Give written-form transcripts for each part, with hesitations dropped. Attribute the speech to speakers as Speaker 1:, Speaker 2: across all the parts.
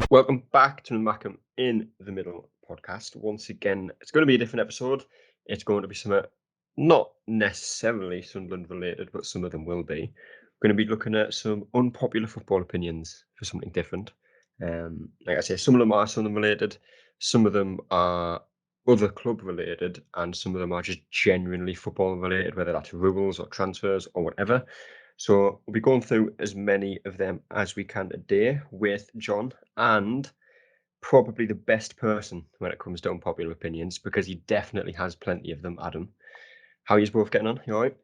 Speaker 1: Welcome back to the Mackem in the Middle podcast. Once again, it's going to be a different episode. It's going to be something not necessarily Sunderland related, but some of them will be. We're going to be looking at some unpopular football opinions for something different. Like I say, some of them are Sunderland related, some of them are other club related, and some of them are just genuinely football related, whether that's rules or transfers or whatever. So we'll be going through as many of them as we can today with John, and probably the best person when it comes to unpopular opinions, because he definitely has plenty of them, Adam. How are you both getting on? You all right?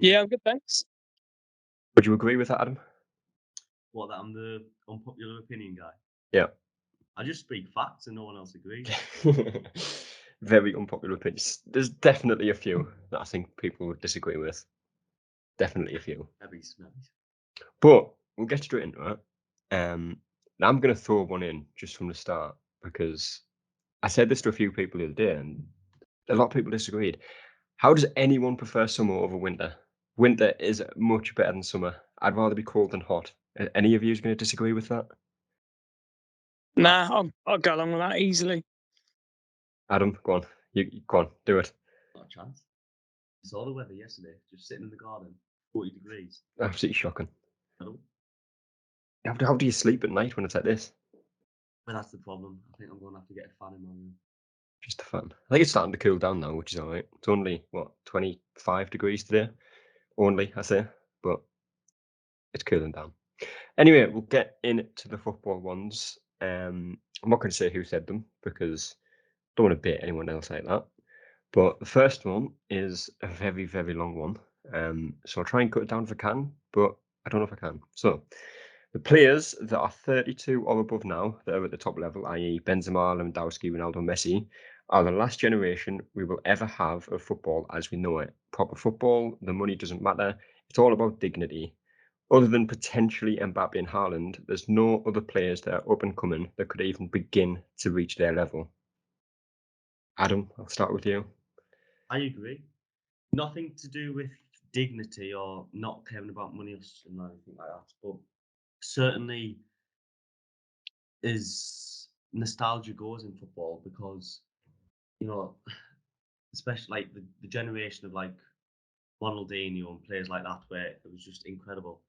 Speaker 2: Yeah, I'm good, thanks.
Speaker 1: Would you agree with that, Adam?
Speaker 3: What, that I'm the unpopular opinion guy?
Speaker 1: Yeah.
Speaker 3: I just speak facts and no one else agrees.
Speaker 1: Very unpopular opinions. There's definitely a few that I think people would disagree with. Definitely a few.
Speaker 3: Maybe.
Speaker 1: But we'll get straight into it. Now I'm going to throw one in just from the start, because I said this to a few people the other day and a lot of people disagreed. How does anyone prefer summer over winter? Winter is much better than summer. I'd rather be cold than hot. Any of you is going to disagree with that?
Speaker 2: Nah, I'll go along with that easily.
Speaker 1: Adam, go on. You go on, do it.
Speaker 3: Not a chance. I saw the weather yesterday, just sitting in the garden, 40 degrees.
Speaker 1: Absolutely shocking.
Speaker 3: I don't.
Speaker 1: How do you sleep at night when it's like this?
Speaker 3: But that's the problem. I think I'm going to have to get a fan in my room.
Speaker 1: Just a fan. I think it's starting to cool down now, which is all right. It's only, 25 degrees today? Only, I say. But it's cooling down. Anyway, we'll get into the football ones. I'm not going to say who said them, because I don't want to bait anyone else like that. But the first one is a very, very long one. So I'll try and cut it down if I can, but I don't know if I can. So the players that are 32 or above now, that are at the top level, i.e. Benzema, Lewandowski, Ronaldo, Messi, are the last generation we will ever have of football as we know it. Proper football, the money doesn't matter. It's all about dignity. Other than potentially Mbappe and Haaland, there's no other players that are up and coming that could even begin to reach their level. Adam, I'll start with you.
Speaker 3: I agree. Nothing to do with dignity or not caring about money or anything like that, but certainly is nostalgia goes in football because, especially like the generation of like Ronaldinho and players like that, where it was just incredible.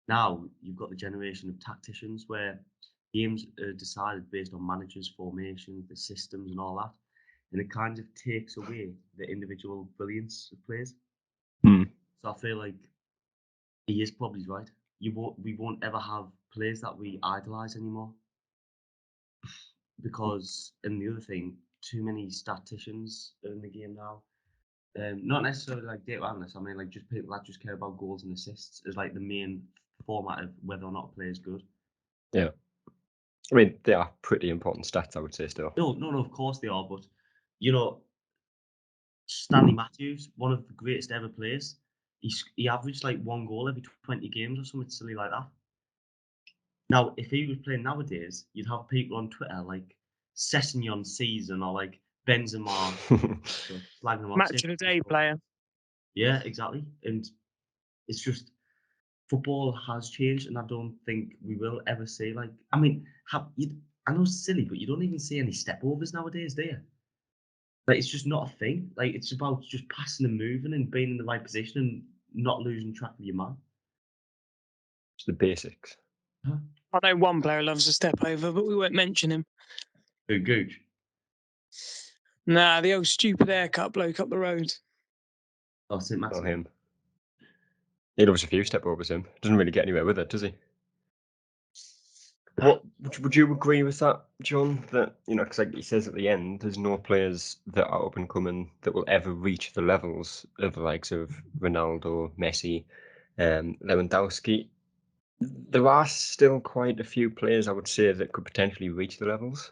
Speaker 3: Now you've got the generation of tacticians where games are decided based on managers' formations, the systems, and all that, and it kind of takes away the individual brilliance of players. So I feel like he is probably right. We won't ever have players that we idolize anymore because, and the other thing, too many statisticians are in the game now. Not necessarily like data analysts. I mean, like just people that just care about goals and assists as like the main format of whether or not a player is good.
Speaker 1: Yeah. I mean, they are pretty important stats, I would say, still.
Speaker 3: No, of course they are. But, Stanley Matthews, one of the greatest ever players, he averaged like one goal every 20 games or something silly like that. Now, if he was playing nowadays, you'd have people on Twitter like Sessegnon season or like Benzema slagging him off.
Speaker 2: Match of the day player.
Speaker 3: Yeah, exactly. And it's just football has changed, and I don't think we will ever see like. I mean, I know it's silly, but you don't even see any step overs nowadays, do you? Like it's just not a thing. Like it's about just passing and moving and being in the right position and not losing track of your man.
Speaker 1: It's the basics.
Speaker 3: Huh?
Speaker 2: I know one player loves a step over, but we won't mention him.
Speaker 3: Who, Gooch?
Speaker 2: Nah, the old stupid haircut bloke up the road.
Speaker 3: Oh, St.
Speaker 1: Not
Speaker 3: Maximin.
Speaker 1: him. He loves a few step overs him. Doesn't really get anywhere with it, does he? What would you agree with that, John? That because like he says at the end, there's no players that are up and coming that will ever reach the levels of the likes of Ronaldo, Messi, Lewandowski. There are still quite a few players, I would say, that could potentially reach the levels.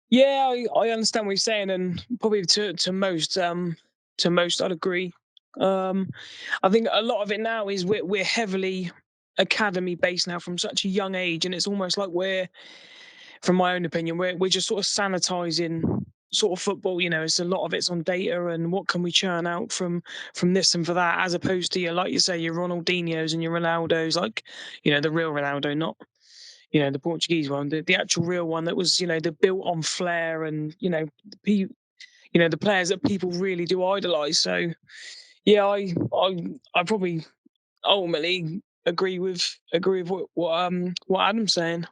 Speaker 2: Yeah, I understand what you're saying, and probably to most I'd agree. I think a lot of it now is we're heavily academy based now from such a young age, and it's almost like from my own opinion, we're just sort of sanitizing sort of football. It's a lot of it's on data and what can we churn out from this and for that, as opposed to like you say, your Ronaldinhos and your Ronaldos, like the real Ronaldo, not the Portuguese one, the actual real one that was, the built on flair and, the players that people really do idolise. So yeah, I probably ultimately agree with what Adam's saying.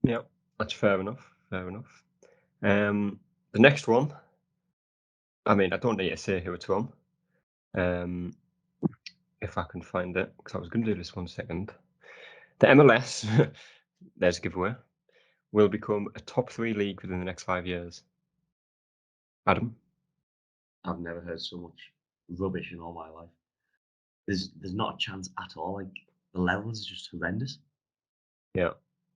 Speaker 1: Yeah, that's fair enough. Fair enough. The next one, I mean, I don't need to say who it's from. If I can find it, because I was going to do this 1 second. The MLS, there's a giveaway, will become a top 3 league within the next 5 years. Adam?
Speaker 3: I've never heard so much rubbish in all my life. There's not a chance at all. Like, the levels are just horrendous.
Speaker 1: Yeah.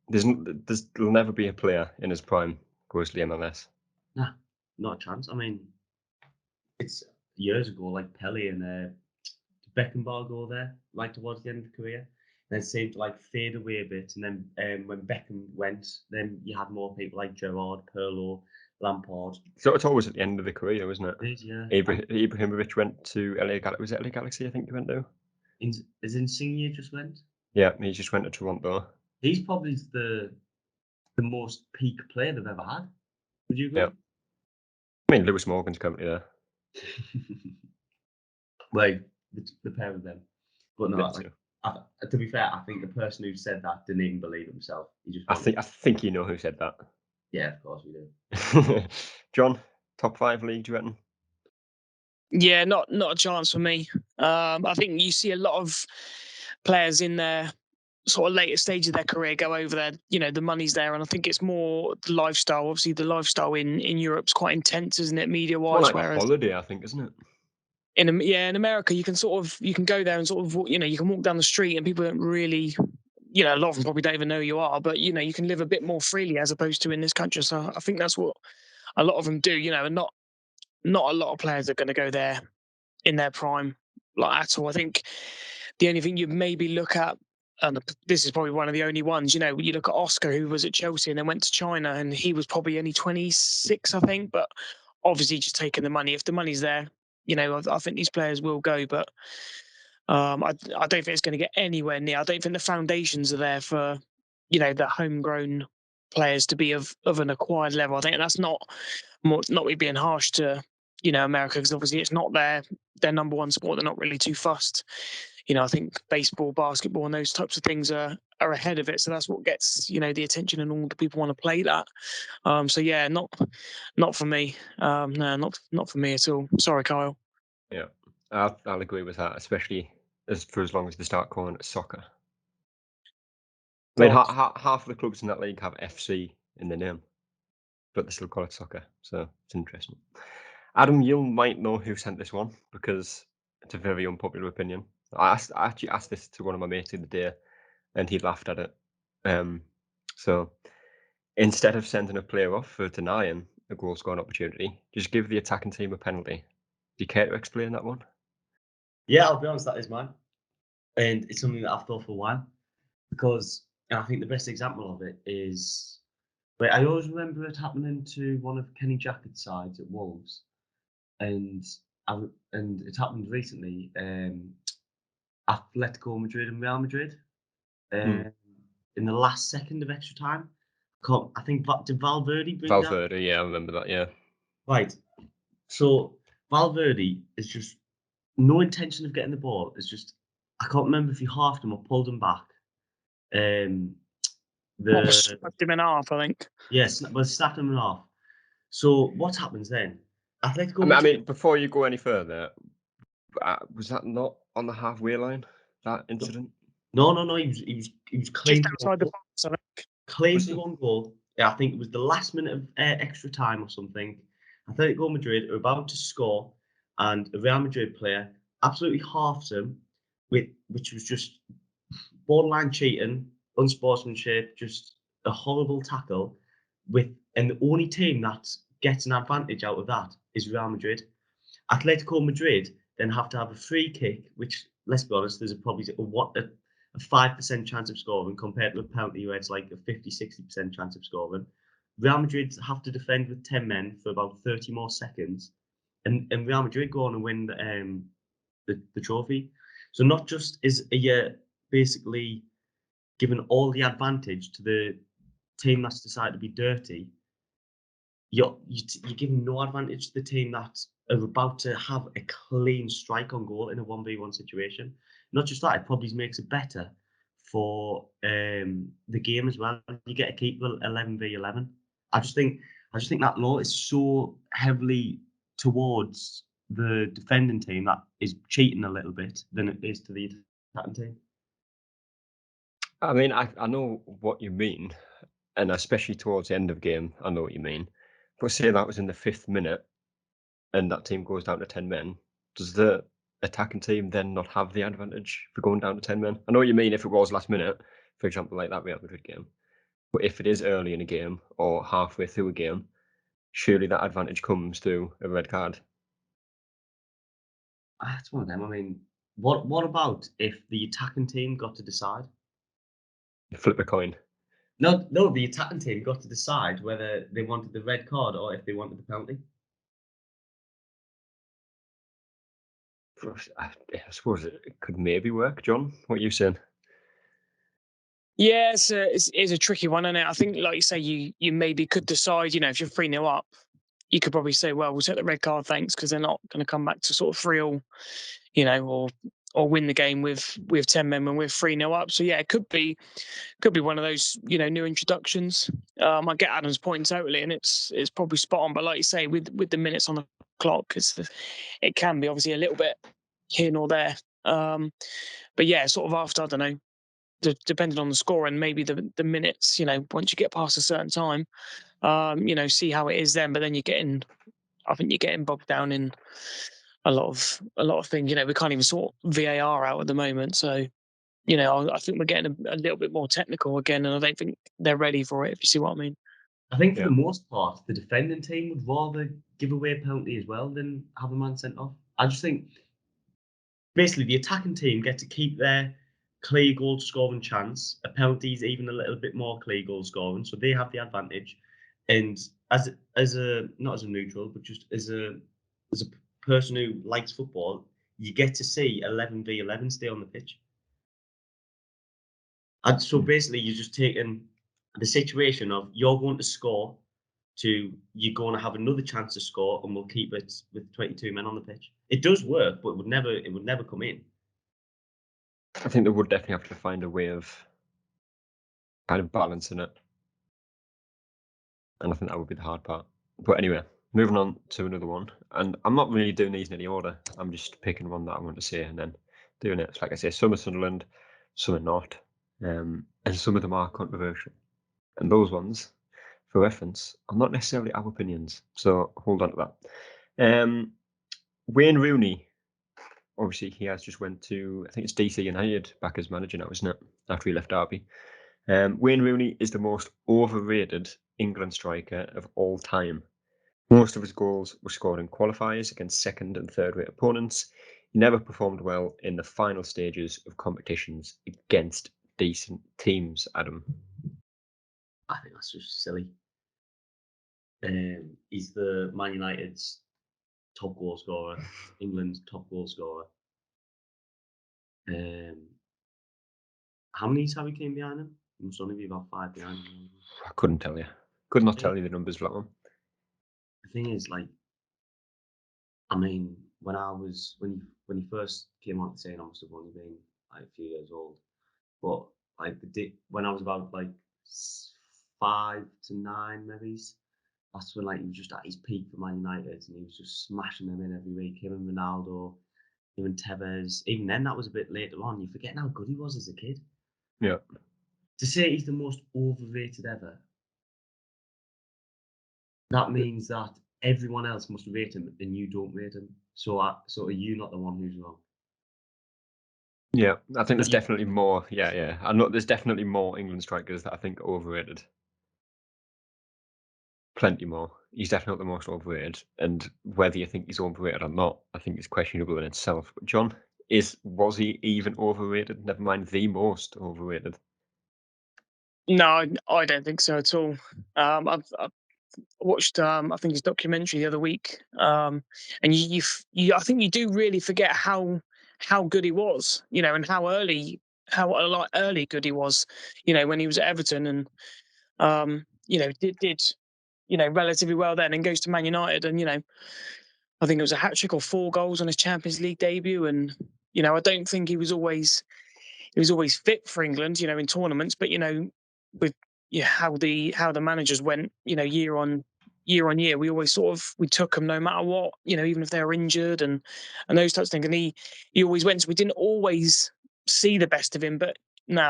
Speaker 1: There'll never be a player in his prime goes to the MLS.
Speaker 3: Nah, not a chance. I mean, it's years ago, like Pele and Beckenbauer go there, like towards the end of the career. Then it seemed to like fade away a bit. And then when Beckham went, then you had more people like Gerrard, Pirlo, Lampard.
Speaker 1: So it's always at the end of the career, isn't it?
Speaker 3: It is, yeah.
Speaker 1: Ibrahimovic went to LA Galaxy. Was it LA Galaxy, I think he went to?
Speaker 3: Is Insigne just went?
Speaker 1: Yeah, he just went to Toronto.
Speaker 3: He's probably the most peak player they've ever had. Would you agree?
Speaker 1: Yeah. I mean, Lewis Morgan's currently there.
Speaker 3: Like the pair of them. But no,
Speaker 1: Them
Speaker 3: like,
Speaker 1: two.
Speaker 3: to be fair, I think the person who said that didn't even believe himself. He just
Speaker 1: I think you know who said that.
Speaker 3: yeah, of course we do.
Speaker 1: John, top 5 league, do you reckon?
Speaker 2: Yeah, not a chance for me. I think you see a lot of players in their sort of later stage of their career go over there. The money's there, and I think it's more the lifestyle. Obviously, the lifestyle in Europe's quite intense, isn't it, media
Speaker 1: It's more
Speaker 2: wise?
Speaker 1: like a
Speaker 2: Whereas
Speaker 1: holiday, I think, isn't it?
Speaker 2: in America, you can go there and sort of you can walk down the street and people don't really. A lot of them probably don't even know who you are, but you can live a bit more freely as opposed to in this country. So I think that's what a lot of them do. And not a lot of players are going to go there in their prime, like at all. I think the only thing you maybe look at, and this is probably one of the only ones, you look at Oscar, who was at Chelsea and then went to China, and he was probably only 26, I think, but obviously just taking the money. If the money's there, I think these players will go, but I don't think it's going to get anywhere near. I don't think the foundations are there for, the homegrown players to be of an acquired level. I think that's not me being harsh to, America, because obviously it's not their number one sport. They're not really too fussed. I think baseball, basketball, and those types of things are ahead of it. So that's what gets, the attention, and all the people want to play that. So yeah, not for me. No, not for me at all. Sorry, Kyle.
Speaker 1: Yeah, I'll agree with that, especially for as long as they start calling it soccer. I mean, half of the clubs in that league have FC in their name, but they still call it soccer, so it's interesting. Adam, you might know who sent this one because it's a very unpopular opinion. I actually asked this to one of my mates the other day, and he laughed at it. So instead of sending a player off for denying a goal scoring opportunity, just give the attacking team a penalty. Do you care to explain that one?
Speaker 3: Yeah, I'll be honest, that is mine. And it's something that I've thought for a while. Because and I think the best example of it is I always remember it happening to one of Kenny Jackett's sides at Wolves. And it happened recently, Atletico Madrid and Real Madrid. In the last second of extra time. I think did Valverde bring down?
Speaker 1: Valverde, yeah, I remember that, yeah.
Speaker 3: Right. So Valverde is just no intention of getting the ball. It's just I can't remember if he halved him or pulled him back.
Speaker 2: Snapped him in half, I think.
Speaker 3: Yes, but snapped him in half. So what happens then? Atletico
Speaker 1: I
Speaker 3: Madrid.
Speaker 1: mean, before you go any further, was that not on the halfway line? That incident?
Speaker 3: No. He was claimed
Speaker 2: Just outside the box, I think.
Speaker 3: claimed the one goal. Yeah, I think it was the last minute of extra time or something. Atletico Madrid are about to score, and a Real Madrid player absolutely halves him, which was just borderline cheating, unsportsmanship, just a horrible tackle. And the only team that gets an advantage out of that is Real Madrid. Atletico Madrid then have to have a free kick, which, let's be honest, there's probably a 5% chance of scoring compared to a penalty where it's like a 50-60% chance of scoring. Real Madrid have to defend with 10 men for about 30 more seconds, and Real Madrid go on and win the trophy. So not just is a basically giving all the advantage to the team that's decided to be dirty, you're giving no advantage to the team that are about to have a clean strike on goal in a 1v1 situation. Not just that, it probably makes it better for the game as well. You get to keep the 11v11. I just think that law is so heavily towards the defending team that is cheating a little bit than it is to the attacking team.
Speaker 1: I mean, I know what you mean, and especially towards the end of the game, I know what you mean. But say that was in the 5th minute, and that team goes down to 10 men. Does the attacking team then not have the advantage for going down to 10 men? I know what you mean if it was last minute, for example, like that Real Madrid game. But if it is early in a game or halfway through a game, surely that advantage comes through a red card.
Speaker 3: That's one of them. I mean, what about if the attacking team got to decide?
Speaker 1: Flip a coin.
Speaker 3: No, the attacking team got to decide whether they wanted the red card or if they wanted the penalty.
Speaker 1: I suppose it could maybe work, John. What are you saying?
Speaker 2: Yeah, it's a tricky one, isn't it? I think, like you say, you maybe could decide, if you're 3-0 up, you could probably say, well, we'll take the red card, thanks, because they're not going to come back to sort of 3-all, or win the game with 10 men when we're 3-0 up. So yeah, it could be one of those, new introductions. I get Adam's point totally, and it's probably spot on. But like you say, with the minutes on the clock, it can be obviously a little bit here nor there. But yeah, sort of after, I don't know, depending on the score and maybe the minutes, once you get past a certain time, see how it is then. But then I think you're getting bogged down in a lot of things. We can't even sort VAR out at the moment, so I think we're getting a little bit more technical again, and I don't think they're ready for it. If you see what I mean.
Speaker 3: I think for
Speaker 1: Yeah.
Speaker 3: the most part, the defending team would rather give away a penalty as well than have a man sent off. I just think basically the attacking team get to keep their clear goal scoring chance. A penalty is even a little bit more clear goal scoring, so they have the advantage. And as a not as a neutral, but just as a person who likes football, you get to see 11v11 stay on the pitch. And so basically, you're just taking the situation of you're going to score to you're going to have another chance to score, and we'll keep it with 22 men on the pitch. It does work, but it would never come in.
Speaker 1: I think they would definitely have to find a way of kind of balancing it. And I think that would be the hard part. But anyway, moving on to another one. And I'm not really doing these in any order. I'm just picking one that I want to say and then doing it. It's like I say, some are Sunderland, some are not. And some of them are controversial. And those ones, for reference, are not necessarily our opinions. So hold on to that. Wayne Rooney, obviously he has just went to, I think it's DC United back as manager now, isn't it? After he left Derby. Wayne Rooney is the most overrated England striker of all time. Most of his goals were scored in qualifiers against second and third rate opponents. He never performed well in the final stages of competitions against decent teams, Adam.
Speaker 3: I think that's just silly. He's the Man United's top goal scorer, England's top goal scorer. How many Harry Kane behind him? It must only be about 5 behind him.
Speaker 1: I couldn't tell you. Could not tell you the numbers for that one.
Speaker 3: The thing is, like, I mean, when he first came on the scene, I must have only been like a few years old. But like when I was about like 5 to 9, maybe, that's when like he was just at his peak for Man United, and he was just smashing them in every week. Him and Ronaldo, him and Tevez. Even then, that was a bit later on. You're forgetting how good he was as a kid.
Speaker 1: Yeah.
Speaker 3: To say he's the most overrated ever, that means that everyone else must rate him and you don't rate him. So are you not the one who's wrong?
Speaker 1: Yeah, I think there's
Speaker 3: Yeah.
Speaker 1: definitely more. Yeah. I know there's definitely more England strikers that I think are overrated. Plenty more. He's definitely the most overrated. And whether you think he's overrated or not, I think is questionable in itself. But John, was he even overrated? Never mind the most overrated.
Speaker 2: No, I don't think so at all. I've watched I think his documentary the other week, and I think you do really forget how good he was, and how early like early good he was, when he was at Everton, and did relatively well then, and goes to Man United, and I think it was a hat trick or 4 goals on his Champions League debut, and I don't think he was always fit for England, in tournaments, but with how the managers went, year on year, we always we took them no matter what, even if they were injured, and those types of things. And he always went. So we didn't always see the best of him, but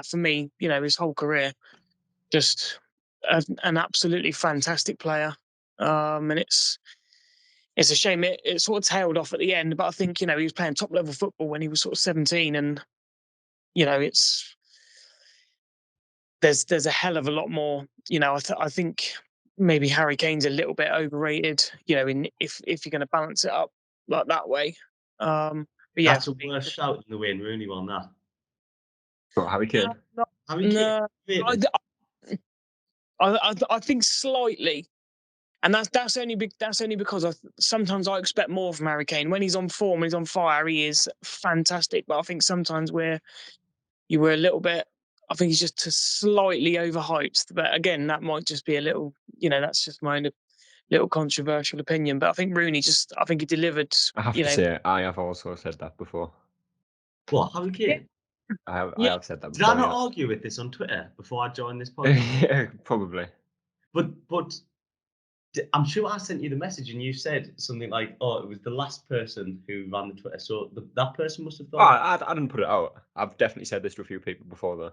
Speaker 2: for me, his whole career, just an absolutely fantastic player. And it's a shame it sort of tailed off at the end, but I think he was playing top level football when he was sort of 17, and it's there's a hell of a lot more. I think maybe Harry Kane's a little bit overrated. If you're going to balance it up like that way. But yeah,
Speaker 3: That's a worse shout than the Wayne Rooney one. That
Speaker 1: But Harry Kane.
Speaker 3: Harry Kane.
Speaker 2: no,
Speaker 3: Rated.
Speaker 2: I think slightly, and that's only because sometimes I expect more from Harry Kane. When he's on form, when he's on fire, he is fantastic. But I think sometimes you were a little bit. I think he's just slightly overhyped. But again, that might just be a little. That's just my own little controversial opinion. But I think Rooney I think he delivered.
Speaker 1: I have to say, I have also said that before.
Speaker 3: What, Harry Kane?
Speaker 1: I
Speaker 2: Yeah.
Speaker 1: have said that
Speaker 3: Did I
Speaker 1: before.
Speaker 3: not
Speaker 1: Yeah.
Speaker 3: argue with this on Twitter before I joined this podcast?
Speaker 1: Yeah, probably.
Speaker 3: But I'm sure I sent you the message and you said something like, "Oh, it was the last person who ran the Twitter." So that person must have
Speaker 1: Oh,
Speaker 3: thought
Speaker 1: I didn't put it out. I've definitely said this to a few people before, though.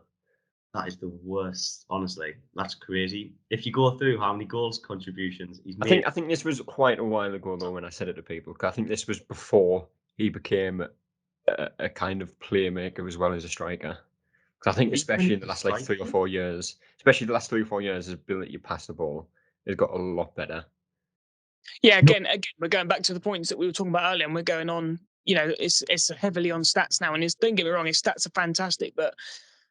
Speaker 3: that is the worst. Honestly, that's crazy. If you go through how many goals contributions he's made,
Speaker 1: I think this was quite a while ago, though, when I said it to people. 'Cause I think this was before he became a kind of playmaker as well as a striker. Because I think,
Speaker 3: even when
Speaker 1: especially
Speaker 3: he
Speaker 1: in the
Speaker 3: was
Speaker 1: last 3 or
Speaker 3: striking,
Speaker 1: 4 years, especially the last 3 or 4 years, his ability to pass the ball has got a lot better.
Speaker 2: Yeah, again, we're going back to the points that we were talking about earlier, and we're going on. It's heavily on stats now, and don't get me wrong, his stats are fantastic, but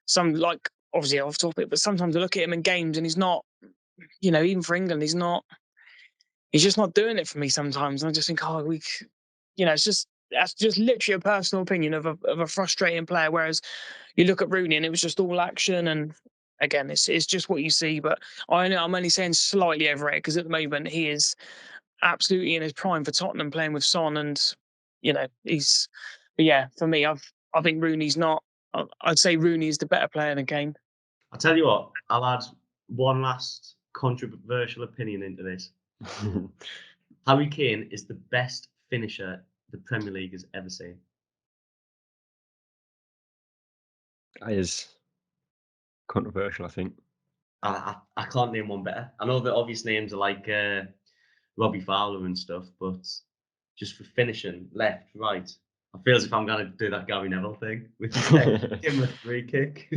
Speaker 2: some, like, obviously off topic, but sometimes I look at him in games and he's not. Even for England, he's not. He's just not doing it for me sometimes, and I just think, that's just literally a personal opinion of a frustrating player. Whereas you look at Rooney, and it was just all action, and again, it's just what you see. But I'm only saying slightly overrated because at the moment he is absolutely in his prime for Tottenham, playing with Son, and he's. But yeah, for me, I think Rooney's not. I'd say Rooney is the better player than Kane.
Speaker 3: I'll tell you what. I'll add one last controversial opinion into this. Harry Kane is the best finisher the Premier League has ever seen.
Speaker 1: That is controversial, I think.
Speaker 3: I can't name one better. I know the obvious names are like Robbie Fowler and stuff, but just for finishing left, right, I feel as if I'm going to do that Gary Neville thing, which is like, give him a free kick.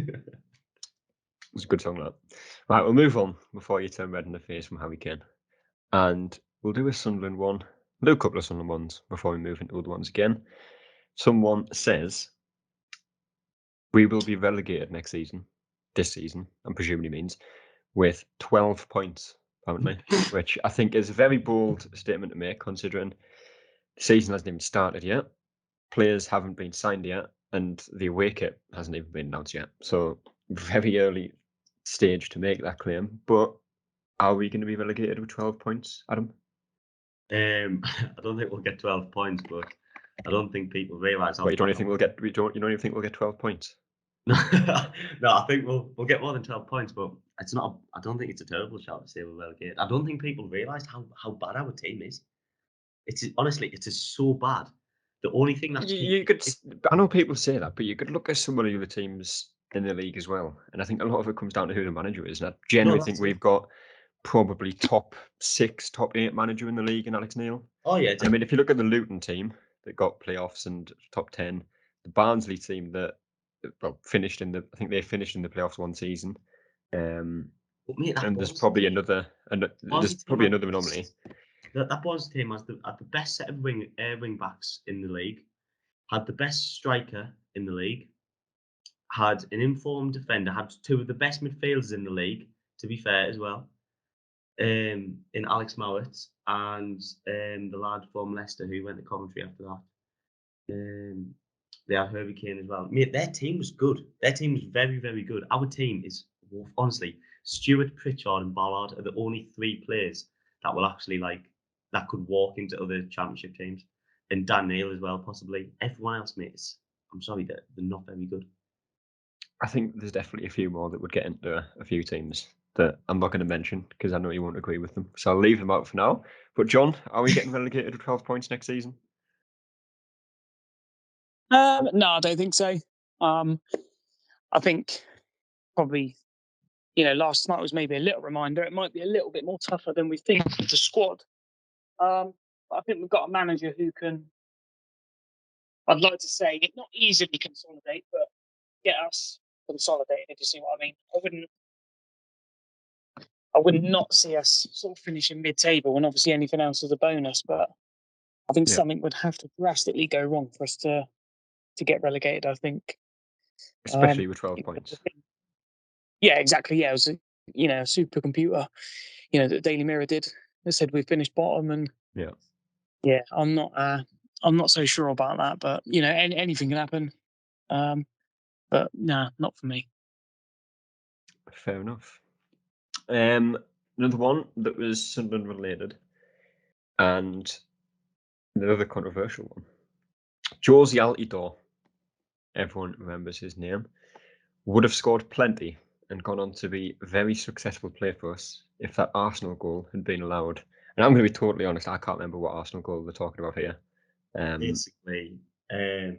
Speaker 1: It's a good song, that. Right, we'll move on before you turn red in the face from Harry Kane. And we'll do a Sunderland one. We'll do a couple of Sunderland ones before we move into other ones again. Someone says, we will be relegated next season. This season, I'm presuming he means, with 12 points, apparently, which I think is a very bold statement to make, considering the season hasn't even started yet. Players haven't been signed yet, and the away kit hasn't even been announced yet. So, very early stage to make that claim. But are we going to be relegated with 12 points, Adam?
Speaker 3: I don't think we'll get 12 points, but I don't think people realise how.
Speaker 1: Wait, you don't even think we'll get? You don't even think we'll get 12 points?
Speaker 3: No, I think we'll get more than 12 points, but it's not. I don't think it's a terrible shout to say we're relegated. I don't think people realise how bad our team is. It's honestly, it is so bad. The only thing that's
Speaker 1: You could. I know people say that, but you could look at some of the other teams in the league as well, and I think a lot of it comes down to who the manager is. And I generally think we've got probably top 6, top 8 manager in the league in Alex Neil.
Speaker 3: Oh yeah,
Speaker 1: I mean, if you look at the Luton team that got playoffs and top 10, the Barnsley team that finished in the, I think they finished in the playoffs one season. And there's probably another anomaly.
Speaker 3: That Barnsley team had the best set of wing backs in the league, had the best striker in the league, had an informed defender, had 2 of the best midfielders in the league, to be fair as well, in Alex Mowat and the lad from Leicester who went to Coventry after that. They had Harvey Kane as well. Mate, their team was good. Their team was very, very good. Our team is, honestly, Stuart, Pritchard and Ballard are the only 3 players that will actually, like, that could walk into other championship teams. And Dan Neil as well, possibly. Everyone else, mate, I'm sorry, they're not very good.
Speaker 1: I think there's definitely a few more that would get into a few teams that I'm not going to mention because I know you won't agree with them. So I'll leave them out for now. But John, are we getting relegated to 12 points next season?
Speaker 2: No, I don't think so. I think probably, last night was maybe a little reminder. It might be a little bit more tougher than we think with the squad. But I think we've got a manager who can, I'd like to say, not easily consolidate, but get us consolidated, if you see what I mean. I would not see us sort of finishing mid-table, and obviously anything else is a bonus. But I think something would have to drastically go wrong for us to get relegated. I think,
Speaker 1: Especially with 12 points.
Speaker 2: Yeah, exactly. Yeah, it was a supercomputer. The Daily Mirror did. They said we finished bottom, and yeah, I'm not so sure about that. But anything can happen. But nah, not for me.
Speaker 1: Fair enough. Another one that was Sunderland related, and another controversial one. Josie Altidore, everyone remembers his name, would have scored plenty and gone on to be a very successful player for us if that Arsenal goal had been allowed. And I'm going to be totally honest, I can't remember what Arsenal goal we're talking about here.
Speaker 3: Basically, the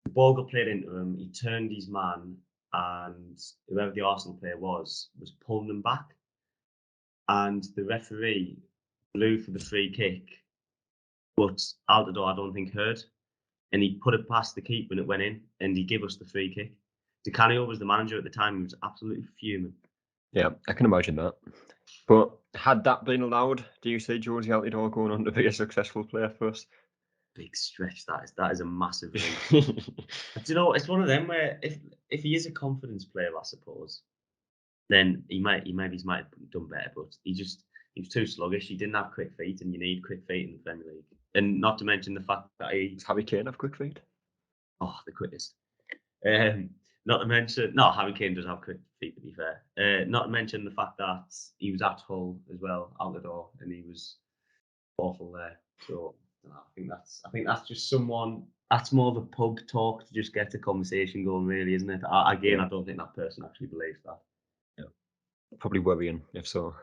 Speaker 3: ball got played into him. He turned his man, and whoever the Arsenal player was pulling them back. And the referee blew for the free kick, but Altidore I don't think heard, and he put it past the keeper and it went in, and he gave us the free kick. Di Canio was the manager at the time. He was absolutely fuming.
Speaker 1: Yeah, I can imagine that. But had that been allowed, do you see Josie Altidore going on to be a successful player for us?
Speaker 3: Big stretch. That is a massive leap. Do you know, it's one of them where if he is a confidence player, I suppose, then he might have done better. But he was too sluggish. He didn't have quick feet, and you need quick feet in the Premier League. And not to mention the fact that
Speaker 1: Does Harry Kane have quick feet?
Speaker 3: Oh, the quickest. Not to mention, no, Harry Kane does have quick feet, to be fair. Not to mention the fact that he was at Hull as well, Altidore, and he was awful there. So I think that's just someone. That's more of a pub talk to just get the conversation going, really, isn't it? I don't think that person actually believes that.
Speaker 1: Yeah, probably worrying if so.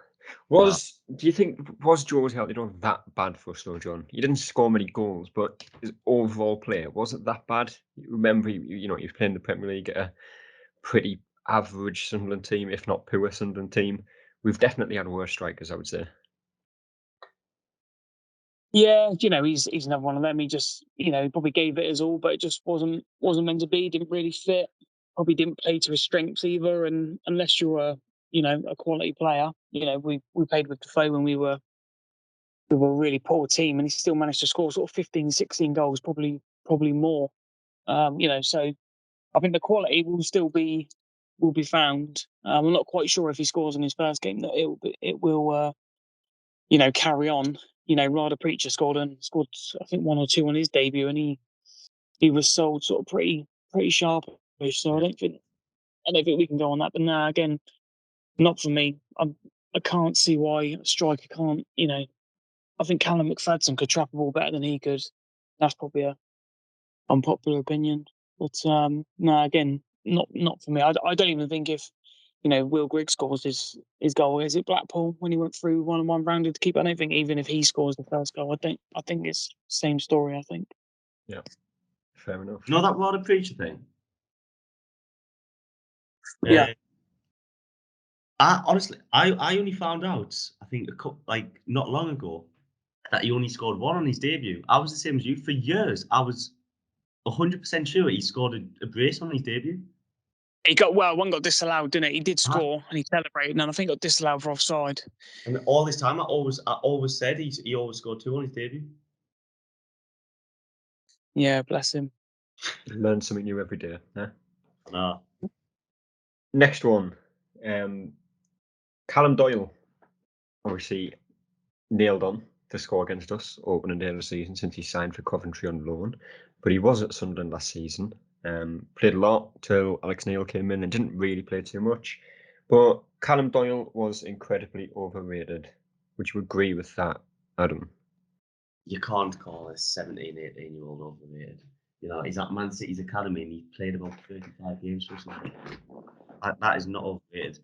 Speaker 1: Do you think was Josie Altidore that bad for us though, John? He didn't score many goals, but his overall play was it that bad? You remember, he was playing the Premier League at a pretty average Sunderland team, if not poor Sunderland team. We've definitely had worse strikers, I would say.
Speaker 2: Yeah, he's another one of them. He just, probably gave it his all, but it just wasn't meant to be. Didn't really fit. Probably didn't play to his strengths either. And unless you're a quality player, we played with Defoe when we were a really poor team, and he still managed to score sort of 15, 16 goals, probably more. So I think the quality will be found. I'm not quite sure if he scores in his first game that it will carry on. Ryder Preacher scored I think 1 or 2 on his debut, and he was sold sort of pretty sharpish. So I don't think we can go on that. But nah, again, not for me. I can't see why a striker can't. I think Callum McFadden could trap a ball better than he could. That's probably a unpopular opinion. But no, again, not for me. I don't even think if Will Griggs scores his goal, is it Blackpool when he went through 1-1 rounded to keep? I don't think even if he scores the first goal, I think it's same story. I think.
Speaker 1: Yeah, fair enough.
Speaker 3: You know that Ryder Preacher thing?
Speaker 2: Yeah.
Speaker 3: I only found out, I think not long ago, that he only scored 1 on his debut. I was the same as you. For years, I was 100% sure he scored a brace on his debut.
Speaker 2: He one got disallowed, didn't it? He did score and he celebrated, and I think got disallowed for offside.
Speaker 3: And all this time, I always said he always scored 2 on his debut.
Speaker 2: Yeah, bless him.
Speaker 1: Learn something new every day. Huh?
Speaker 3: No.
Speaker 1: Next one, Callum Doyle, obviously nailed on to score against us opening day of the season since he signed for Coventry on loan. But he was at Sunderland last season. Played a lot till Alex Neil came in and didn't really play too much. But Callum Doyle was incredibly overrated. Would you agree with that, Adam?
Speaker 3: You can't call a 17, 18-year-old overrated. You know, he's at Man City's academy and he played about 35 games for something. That is not overrated.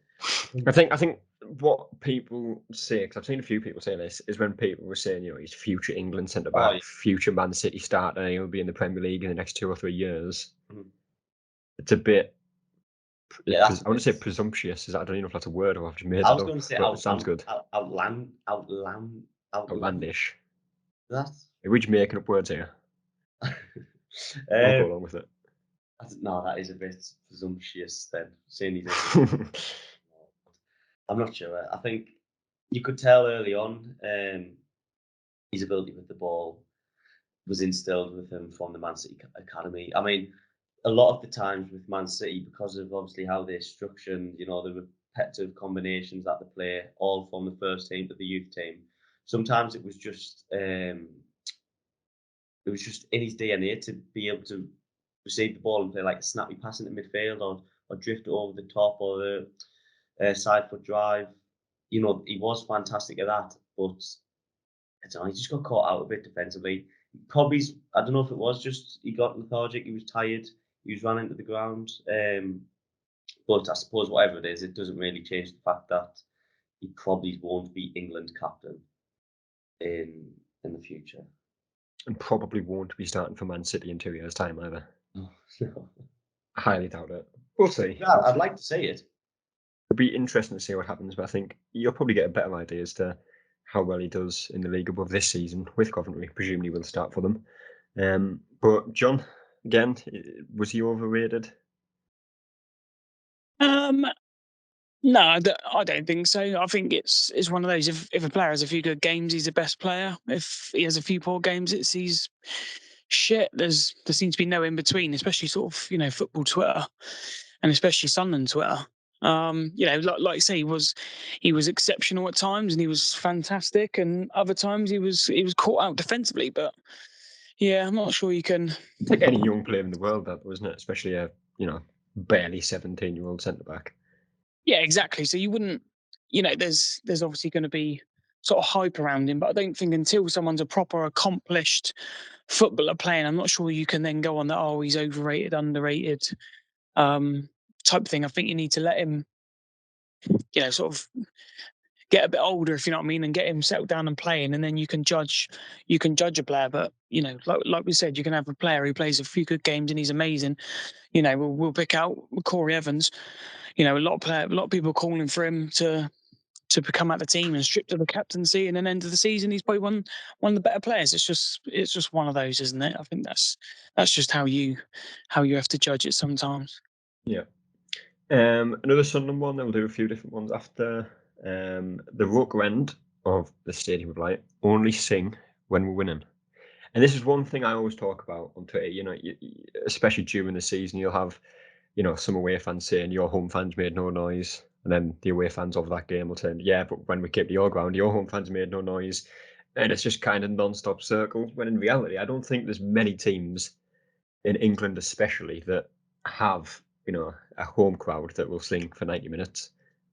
Speaker 1: I think what people say, because I've seen a few people say this, is when people were saying, you know, he's future England centre back, future Man City starter, and he'll be in the Premier League in the next 2 or 3 years. It's a bit. I want to say presumptuous. I don't even know if that's a word or I've just made that up. I was going to say
Speaker 3: it
Speaker 1: sounds good.
Speaker 3: Outlandish.
Speaker 1: Are we just making up words here? I'll go along with it.
Speaker 3: No, that is a bit presumptuous then. Saying he's I'm not sure. I think you could tell early on his ability with the ball was instilled with him from the Man City academy. I mean, a lot of the times with Man City, because of obviously how they're structured, you know, the repetitive combinations that they play, all from the first team to the youth team. Sometimes it was just in his DNA to be able to receive the ball and play like a snappy pass into midfield or drift it over the top or the side foot drive. You know, he was fantastic at that, but I don't know, he just got caught out a bit defensively. Probably, I don't know if it was just he got lethargic, he was tired, he was running into the ground. But I suppose whatever it is, it doesn't really change the fact that he probably won't be England captain in the future.
Speaker 1: And probably won't be starting for Man City in 2 years' time either.
Speaker 3: No.
Speaker 1: I highly doubt it. We'll see.
Speaker 3: Yeah, I'd like to see it.
Speaker 1: It'll be interesting to see what happens, but I think you'll probably get a better idea as to how well he does in the league above this season with Coventry. Presumably will start for them. But John, again, was he overrated?
Speaker 2: No, I don't think so. I think it's one of those. If a player has a few good games, he's the best player. If he has a few poor games, he's shit. There seems to be no in between, especially sort of football Twitter, and especially Sunderland Twitter. Like you say, he was exceptional at times, and he was fantastic, and other times he was caught out defensively. But yeah, I'm not sure you can.
Speaker 1: It's like any young player in the world, that wasn't it? Especially a barely 17-year-old centre back.
Speaker 2: Yeah, exactly. So you wouldn't, there's obviously going to be sort of hype around him, but I don't think until someone's a proper accomplished footballer playing, I'm not sure you can then go on that, oh, he's overrated, underrated type thing. I think you need to let him, sort of get a bit older, if you know what I mean, and get him settled down and playing, and then you can judge a player. But like we said, you can have a player who plays a few good games and he's amazing. We'll pick out Corey Evans. A lot of people calling for him to become out the team and stripped of the captaincy, and then end of the season he's probably one of the better players. It's just one of those, isn't it? I think that's just how you have to judge it sometimes.
Speaker 1: Yeah. Another Sunderland one. Then we'll do a few different ones after. The Roker end of the Stadium of Light only sing when we're winning. And this is one thing I always talk about on Twitter. Especially during the season, you'll have some away fans saying your home fans made no noise, and then the away fans of that game will say, yeah, but when we came to your ground, your home fans made no noise. And it's just kind of non-stop circles, when in reality, I don't think there's many teams in England especially that have a home crowd that will sing for 90 minutes.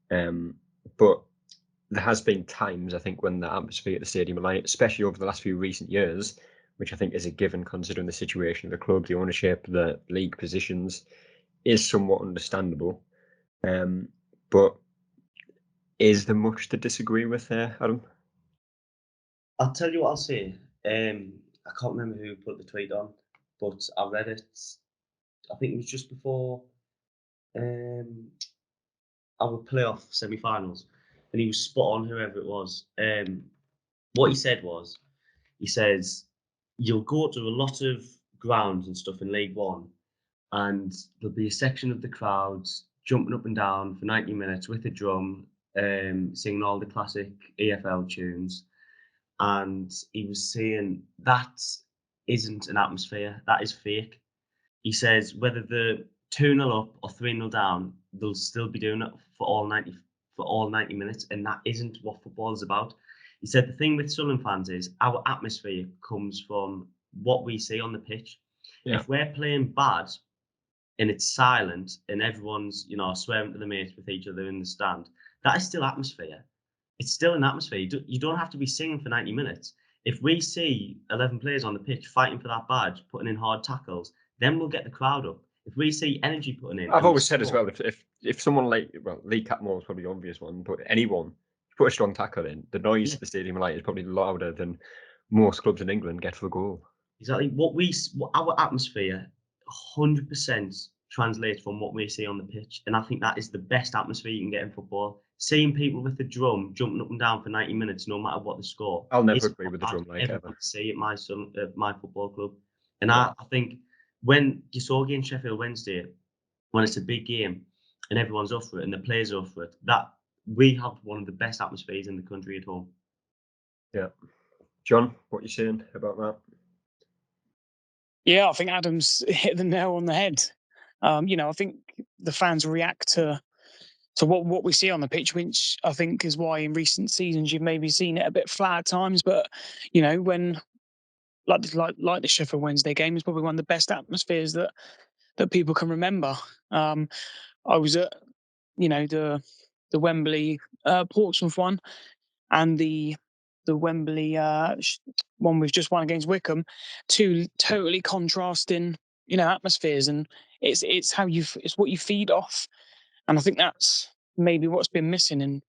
Speaker 1: But there has been times, I think, when the atmosphere at the Stadium of Light, especially over the last few recent years, which I think is a given considering the situation of the club, the ownership, the league positions, is somewhat understandable. But is there much to disagree with there, Adam?
Speaker 3: I'll tell you what I'll say. I can't remember who put the tweet on, but I read it. I think it was just before our playoff semi-finals, and he was spot on, whoever it was. What he said was, he says, you'll go to a lot of grounds and stuff in League One, and there'll be a section of the crowds jumping up and down for 90 minutes with a drum, singing all the classic EFL tunes. And he was saying that isn't an atmosphere, that is fake. He says whether they're 2-0 up or 3-0 down, they'll still be doing it for all 90 minutes, and that isn't what football is about. He said the thing with Sunderland fans is our atmosphere comes from what we see on the pitch.
Speaker 1: Yeah.
Speaker 3: If we're playing bad and it's silent and everyone's, swearing to the mates with each other in the stand, that is still atmosphere. It's still an atmosphere. You don't have to be singing for 90 minutes. If we see 11 players on the pitch fighting for that badge, putting in hard tackles, then we'll get the crowd up. If we see energy putting in,
Speaker 1: I've
Speaker 3: and we
Speaker 1: always said as
Speaker 3: score,
Speaker 1: well, if someone like, well, Lee Catmull is probably the obvious one, but anyone put a strong tackle in, the noise
Speaker 3: Yeah.
Speaker 1: at the Stadium of Light is probably louder than most clubs in England get for a goal.
Speaker 3: Exactly. What our atmosphere 100% translates from what we see on the pitch. And I think that is the best atmosphere you can get in football. Seeing people with the drum jumping up and down for 90 minutes, no matter what the score.
Speaker 1: I'll never
Speaker 3: is
Speaker 1: agree
Speaker 3: what
Speaker 1: with the drum
Speaker 3: I'd
Speaker 1: like
Speaker 3: ever
Speaker 1: ever.
Speaker 3: want to see at my football club. And
Speaker 1: Yeah.
Speaker 3: I think when you saw against Sheffield Wednesday, when it's a big game and everyone's up for it and the players are up for it, that we have one of the best atmospheres in the country at home.
Speaker 1: Yeah. John, what are you saying about that?
Speaker 2: Yeah, I think Adam's hit the nail on the head. I think the fans react to what we see on the pitch, which I think is why in recent seasons you've maybe seen it a bit flat at times. But when like the Sheffield Wednesday game is probably one of the best atmospheres that people can remember. I was at the Wembley Portsmouth one and the Wembley one we've just won against Wickham, two totally contrasting atmospheres, and it's it's what you feed off, and I think that's maybe what's been missing in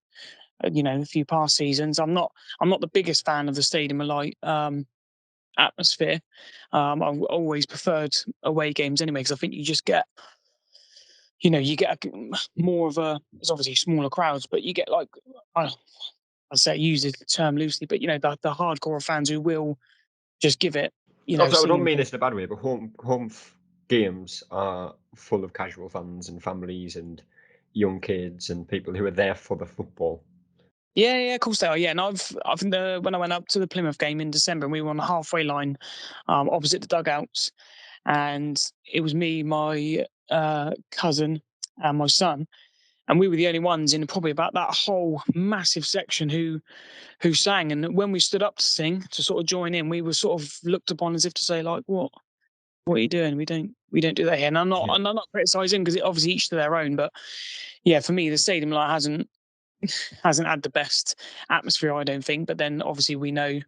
Speaker 2: a few past seasons. I'm not the biggest fan of the Stadium of Light atmosphere. I've always preferred away games anyway, because I think you just get more of a, it's obviously smaller crowds, but you get like, I say use the term loosely, but the hardcore fans who will just give it,
Speaker 1: I don't
Speaker 2: singing.
Speaker 1: mean this in a bad way, but home games are full of casual fans and families and young kids and people who are there for the football.
Speaker 2: Yeah, of course they are. Yeah, and when I went up to the Plymouth game in December, and we were on the halfway line, opposite the dugouts, and it was me, my cousin, and my son, and we were the only ones in probably about that whole massive section who sang. And when we stood up to sing, to sort of join in, we were sort of looked upon as if to say, like, what are you doing? We don't do that here. And I'm not criticizing, because obviously each to their own, but yeah, for me the Stadium Light hasn't had the best atmosphere, I don't think. But then obviously we know,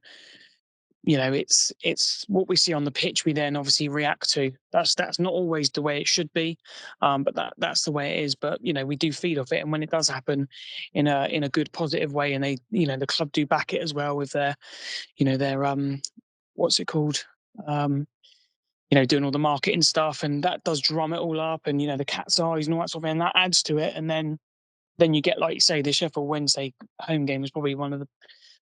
Speaker 2: it's what we see on the pitch we then obviously react to. That's not always the way it should be, but that's the way it is. But we do feed off it, and when it does happen in a good positive way, and they the club do back it as well with their what's it called, doing all the marketing stuff, and that does drum it all up, and the cat's eyes and all that sort of thing, and that adds to it. And then you get, like you say, the Sheffield Wednesday home game is probably one of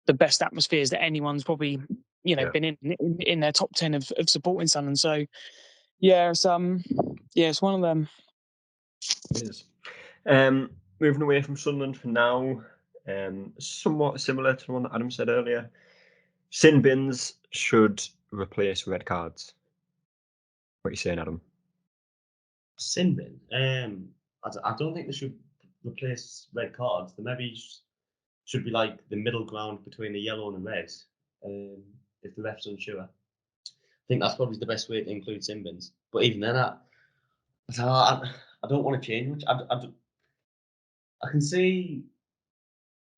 Speaker 2: the best atmospheres that anyone's probably been in their top 10 of supporting Sunderland. So yeah, it's one of them.
Speaker 1: It is. Moving away from Sunderland for now, somewhat similar to the one that Adam said earlier. Sin bins should replace red cards. What are you saying, Adam?
Speaker 3: Sin bin. I don't think they should replace red cards. They maybe should be like the middle ground between a yellow and a red. If the ref's unsure, I think that's probably the best way to include sin bins. But even then, I don't want to change much. I can see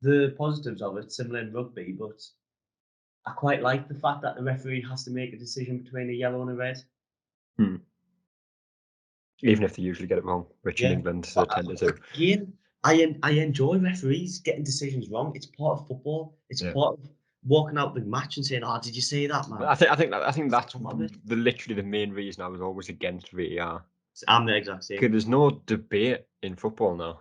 Speaker 3: the positives of it, similar in rugby, but I quite like the fact that the referee has to make a decision between a yellow and a red.
Speaker 1: Even if they usually get it wrong, which in England they tend to do.
Speaker 3: Again, I enjoy referees getting decisions wrong. It's part of football. It's part of walking out the match and saying, "Oh, did you say that, man?"
Speaker 1: I think that's literally the main reason I was always against VAR.
Speaker 3: I'm the exact same.
Speaker 1: Okay, there's no debate in football now.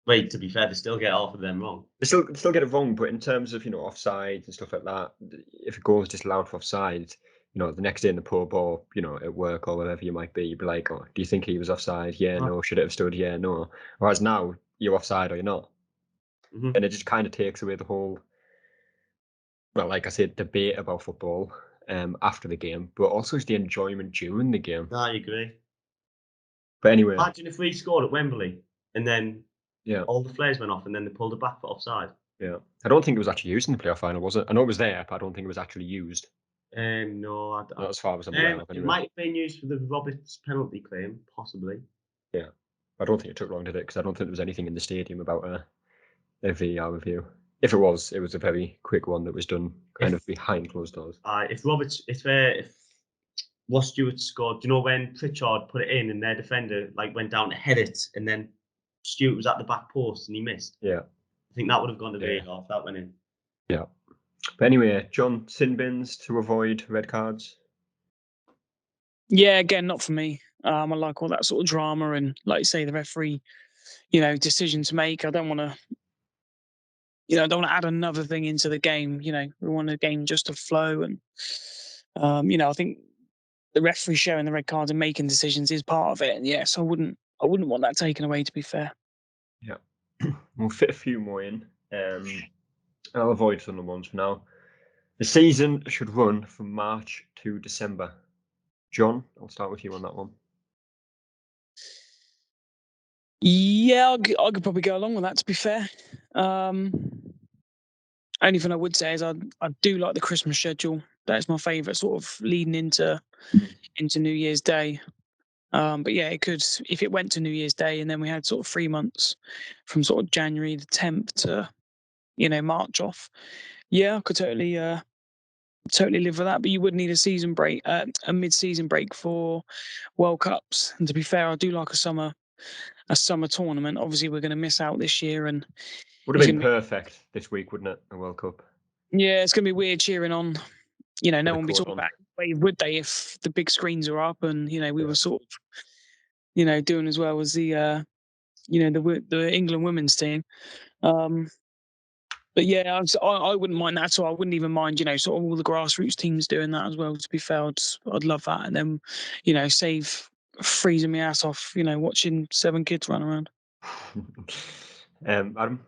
Speaker 3: Wait, to be fair, they still get half of them wrong.
Speaker 1: They still get it wrong, but in terms of offsides and stuff like that, if a goal is disallowed for offside, the next day in the pub or at work or wherever you might be, you'd be like, "Oh, do you think he was offside? Yeah, no. Should it have stood? Yeah, no." Whereas now you're offside or you're not, and it just kind of takes away the whole, well, like I said, debate about football after the game, but also it's the enjoyment during the game.
Speaker 3: I agree.
Speaker 1: But anyway,
Speaker 3: imagine if we scored at Wembley and then
Speaker 1: yeah,
Speaker 3: all the flares went off and then they pulled it back for offside.
Speaker 1: Yeah. I don't think it was actually used in the playoff final, was it? I know it was there, but I don't think it was actually used.
Speaker 3: No,
Speaker 1: Not as far as I'm aware of,
Speaker 3: it
Speaker 1: anyway.
Speaker 3: might have been used for the Roberts penalty claim, possibly.
Speaker 1: Yeah. I don't think it took long, did it? Because I don't think there was anything in the stadium about a VAR review. If it was a very quick one that was done kind of behind closed doors.
Speaker 3: If Ross Stewart scored, do you know when Pritchard put it in and their defender like went down to head it, and then Stewart was at the back post and he missed?
Speaker 1: Yeah.
Speaker 3: I think that would have gone to
Speaker 1: Yeah.
Speaker 3: VAR if that went in.
Speaker 1: Yeah. But anyway, John, sin bins to avoid red cards.
Speaker 2: Yeah, again, not for me. I like all that sort of drama and, like you say, the referee, decision to make. I don't want to, I don't want to add another thing into the game. We want the game just to flow, and I think the referee showing the red cards and making decisions is part of it. And yes, I wouldn't want that taken away. To be fair.
Speaker 1: Yeah. We'll fit a few more in. I'll avoid some of the ones for now. The season should run from March to December. John, I'll start with you on that one.
Speaker 2: Yeah, I could probably go along with that. To be fair, only thing I would say is I do like the Christmas schedule. That's my favourite, sort of leading into New Year's Day. But yeah, it could, if it went to New Year's Day and then we had sort of 3 months from sort of January the 10th to March off. Yeah, I could totally live with that. But you would need a season break, a mid-season break for World Cups. And to be fair, I do like a summer tournament. Obviously, we're going to miss out this year, and
Speaker 1: Would have been perfect this week, wouldn't it? A World Cup.
Speaker 2: Yeah, it's going to be weird cheering on. No one would be talking about it, would they, if the big screens are up and we were sort of doing as well as the the England women's team. But yeah, I wouldn't mind that at all. I wouldn't even mind sort of all the grassroots teams doing that as well. To be fair, I'd love that, and then save freezing my ass off watching 7 kids run around.
Speaker 1: Adam,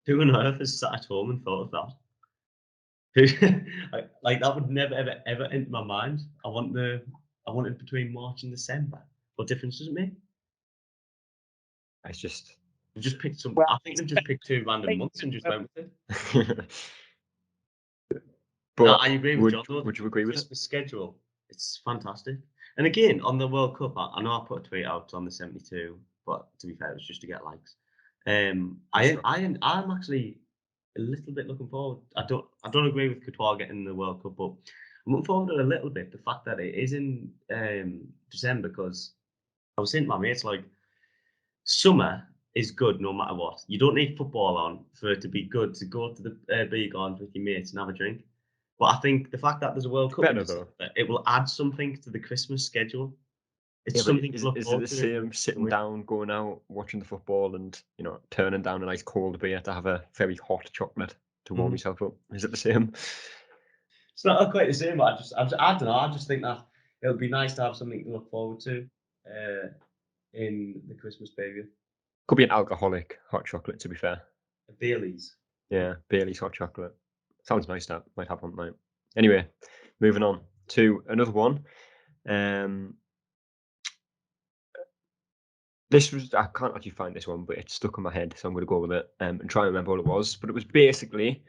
Speaker 3: who on earth has sat at home and thought of that? Like that would never ever enter my mind. I want it between March and December. What difference does it make?
Speaker 1: It's just
Speaker 3: They've just picked some.
Speaker 2: Well,
Speaker 3: I think they've just picked 2 random months and just went with it.
Speaker 1: But
Speaker 3: I agree with John.
Speaker 1: Would you agree with it?
Speaker 3: The schedule, it's fantastic. And again, on the World Cup, I know I put a tweet out on the 72, but to be fair, it was just to get likes. I'm actually a little bit looking forward. I don't agree with Qatar getting the World Cup, but I'm looking forward to it a little bit. The fact that it is in December, because I was saying to my mates, like, summer is good no matter what. You don't need football on for it to be good to go to the beer gardens with your mates and have a drink. But I think the fact that there's a World Cup, it will add something to the Christmas schedule. It's something to look
Speaker 1: is it
Speaker 3: forward
Speaker 1: the
Speaker 3: to.
Speaker 1: same sitting down, going out, watching the football, and turning down a nice cold beer to have a very hot chocolate to warm yourself up? Is it the same?
Speaker 3: It's not quite the same, but I don't know. I just think that it'll be nice to have something to look forward to in the Christmas period.
Speaker 1: Could be an alcoholic hot chocolate, to be fair.
Speaker 3: A Bailey's.
Speaker 1: Yeah, Bailey's hot chocolate. Sounds nice. That might have one night. Anyway, moving on to another one. This was, I can't actually find this one, but it's stuck in my head, so I'm going to go with it and try and remember what it was. But it was basically,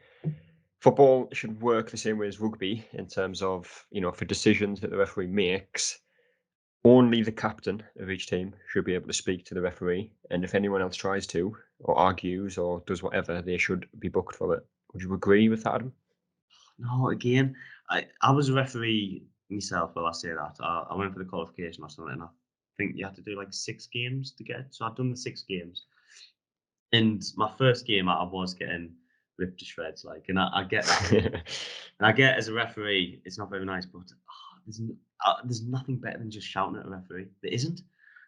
Speaker 1: football should work the same way as rugby in terms of, for decisions that the referee makes, only the captain of each team should be able to speak to the referee. And if anyone else tries to, or argues, or does whatever, they should be booked for it. Would you agree with that, Adam?
Speaker 3: No, again, I was a referee myself. Well, I say that. I went for the qualification or something, and I think you had to do like 6 games to get it. So I'd done the 6 games. And my first game, I was getting ripped to shreds, like, and I get that. And I get as a referee, it's not very nice, but there's nothing better than just shouting at a referee. There isn't.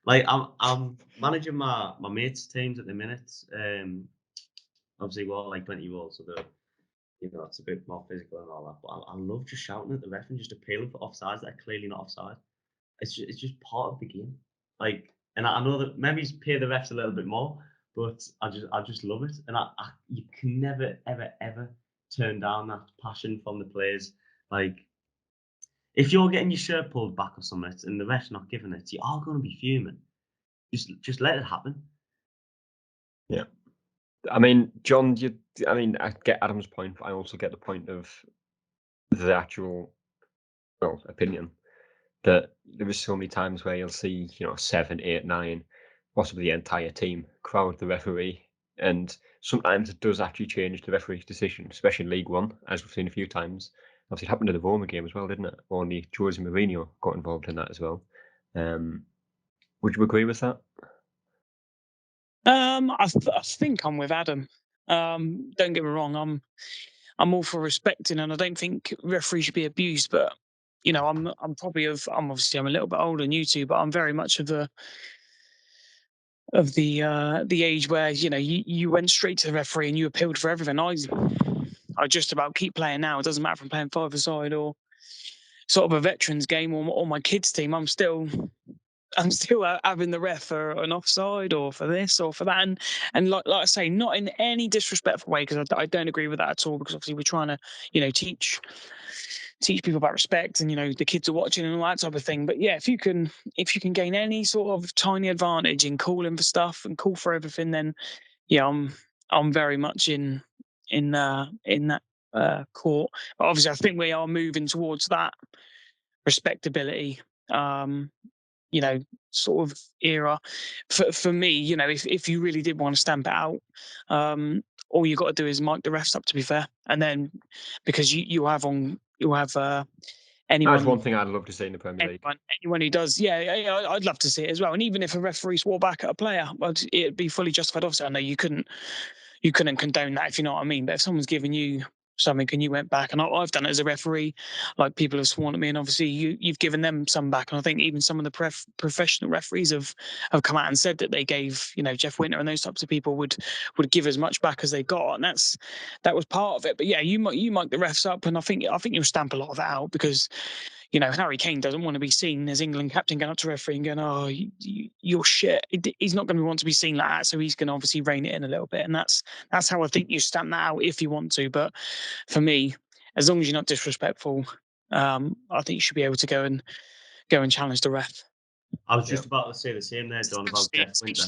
Speaker 3: Like, I'm managing my mates' teams at the minute. Obviously, we're all like 20-year-olds, so they're, it's a bit more physical and all that. But I love just shouting at the ref and just appealing for offsides that are clearly not offside. It's just part of the game. Like, and I know that maybe pay the refs a little bit more, but I just love it. And you can never ever turn down that passion from the players. Like, if you're getting your shirt pulled back or something and the ref's not giving it, you are going to be fuming. Just let it happen.
Speaker 1: Yeah. I mean, John, I get Adam's point, but I also get the point of the actual, well, opinion that there is so many times where you'll see, 7, 8, 9, possibly the entire team crowd the referee, and sometimes it does actually change the referee's decision, especially in League One, as we've seen a few times. Obviously, it happened to the Roma game as well, didn't it? Only Jose Mourinho got involved in that as well. Would you agree with that?
Speaker 2: I think I'm with Adam. Don't get me wrong, I'm all for respecting, and I don't think referees should be abused. But I'm obviously I'm a little bit older than you two, but I'm very much of the age where you went straight to the referee and you appealed for everything. I just about keep playing now. It doesn't matter if I'm playing five-a-side or sort of a veterans game or my kids team. I'm still having the ref for an offside or for this or for that, and like I say, not in any disrespectful way, because I don't agree with that at all. Because obviously we're trying to teach people about respect, and the kids are watching and all that type of thing. But yeah, if you can gain any sort of tiny advantage in calling for stuff and call for everything, then yeah, I'm very much in that court. But obviously, I think we are moving towards that respectability. Um, sort of era. For me, if you really did want to stamp it out, all you got to do is mic the refs up. To be fair, and then because you have
Speaker 1: That's
Speaker 2: anyone
Speaker 1: one thing I'd love to see in the Premier League.
Speaker 2: anyone who does, yeah, I'd love to see it as well. And even if a referee swore back at a player, well, it'd be fully justified. Obviously, I know you couldn't condone that, if you know what I mean. But if someone's giving you something and you went back, and I've done it as a referee, like people have sworn at me, and obviously you've given them some back. And I think even some of the professional referees have come out and said that they gave, Jeff Winter and those types of people would give as much back as they got, and that was part of it. But yeah, you mic the refs up, and I think you'll stamp a lot of that out, because Harry Kane doesn't want to be seen as England captain going up to referee and going, "Oh, you're shit." He's not going to want to be seen like that, so he's going to obviously rein it in a little bit, and that's how I think you stamp that out if you want to. But for me, as long as you're not disrespectful, I think you should be able to go and challenge the ref.
Speaker 3: I was just about to say the same there, John, about Jeff Winter.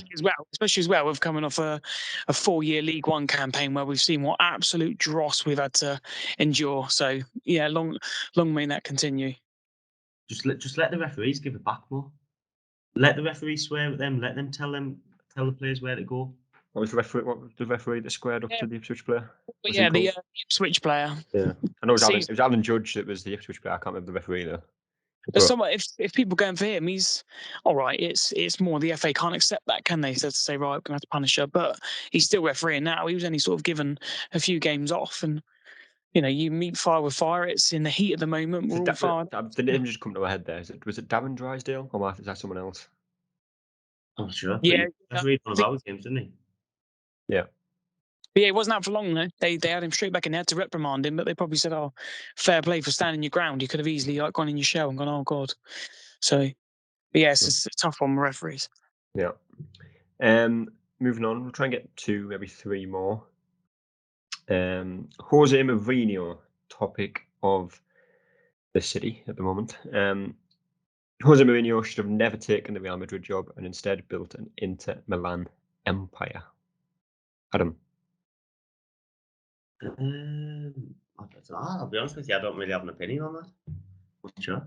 Speaker 2: Especially as well, we're coming off a 4-year League One campaign where we've seen what absolute dross we've had to endure. So yeah, long may that continue.
Speaker 3: Just let the referees give it back more. Let the referees swear at them. Let them tell the players where to go.
Speaker 1: What was the referee that squared up to the Ipswich player?
Speaker 2: But yeah, the Ipswich player.
Speaker 1: Yeah, I know it was Alan Judge that was the Ipswich player. I can't remember the referee though.
Speaker 2: But if people going for him, he's all right. It's more the FA can't accept that, can they? So to say, right, we're gonna have to punish her. But he's still refereeing now. He was only sort of given a few games off, and you meet fire with fire. It's in the heat of the moment. We're all fired.
Speaker 1: The name just come to my head there. Was it Darren Drysdale, or is that someone else?
Speaker 3: I'm sure.
Speaker 2: Yeah,
Speaker 3: that's really one of our games, didn't he?
Speaker 1: Yeah.
Speaker 2: But yeah, it wasn't out for long though. They had him straight back in. They had to reprimand him, but they probably said, "Oh, fair play for standing your ground. You could have easily gone in your shell and gone, oh god." So, but yeah, it's a tough one with referees.
Speaker 1: Yeah. Moving on, we'll try and get 2, maybe 3 more. Jose Mourinho, topic of the city at the moment. Jose Mourinho should have never taken the Real Madrid job and instead built an Inter Milan empire. Adam.
Speaker 3: I'll be honest with you, I don't really have an opinion on that. I'm sure.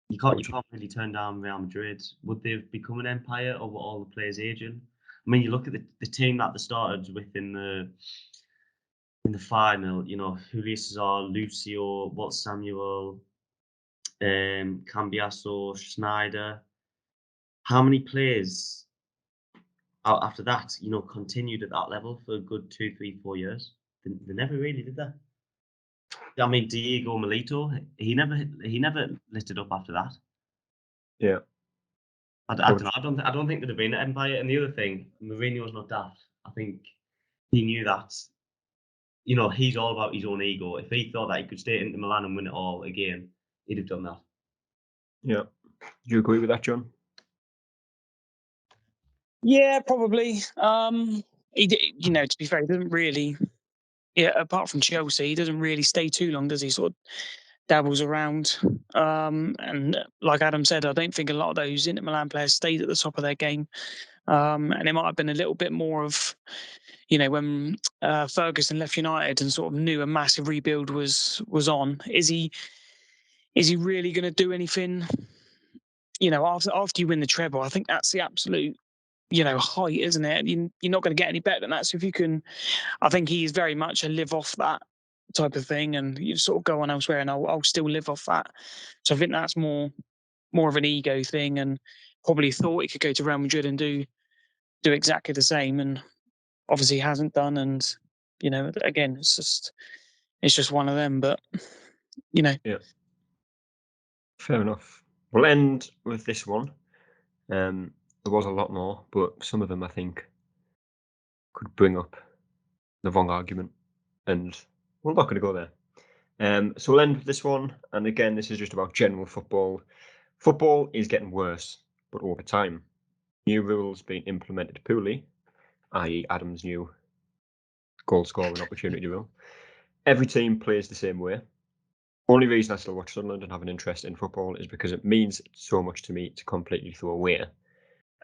Speaker 3: You can't really turn down Real Madrid. Would they have become an empire, or were all the players aging? I mean, you look at the team that they started with in the final. Julio Cesar, Lucio, Samuel, Cambiaso, Schneider. How many players after that, continued at that level for a good 2, 3, 4 years? They never really did that. I mean, Diego Milito, he never lit it up after that.
Speaker 1: Yeah.
Speaker 3: I don't know. I don't think there'd have been an empire. And the other thing, Mourinho's not daft. I think he knew that. He's all about his own ego. If he thought that he could stay into Milan and win it all again, he'd have done that.
Speaker 1: Yeah. Do you agree with that, John?
Speaker 2: Yeah, probably. He to be fair, he doesn't really. Yeah, apart from Chelsea, he doesn't really stay too long, does he? Sort of dabbles around. And like Adam said, I don't think a lot of those Inter Milan players stayed at the top of their game And it might have been a little bit more of, when Ferguson left United and sort of knew a massive rebuild was on. Is he really going to do anything? After you win the treble, I think that's the absolute height, isn't it? You're not going to get any better than that. So if you can, I think he's very much a live off that type of thing, and you sort of go on elsewhere, and I'll still live off that. So I think that's more of an ego thing, and probably thought he could go to Real Madrid and do exactly the same, and obviously hasn't done. And again, it's just one of them. But
Speaker 1: Yeah. Fair enough. We'll end with this one. There was a lot more, but some of them I think could bring up the wrong argument, and we're not going to go there. So we'll end with this one, and again, this is just about general football. Football is getting worse, but over time. New rules being implemented poorly, i.e. Adam's new goal scoring opportunity rule. Every team plays the same way. Only reason I still watch Sunderland and have an interest in football is because it means so much to me to completely throw away.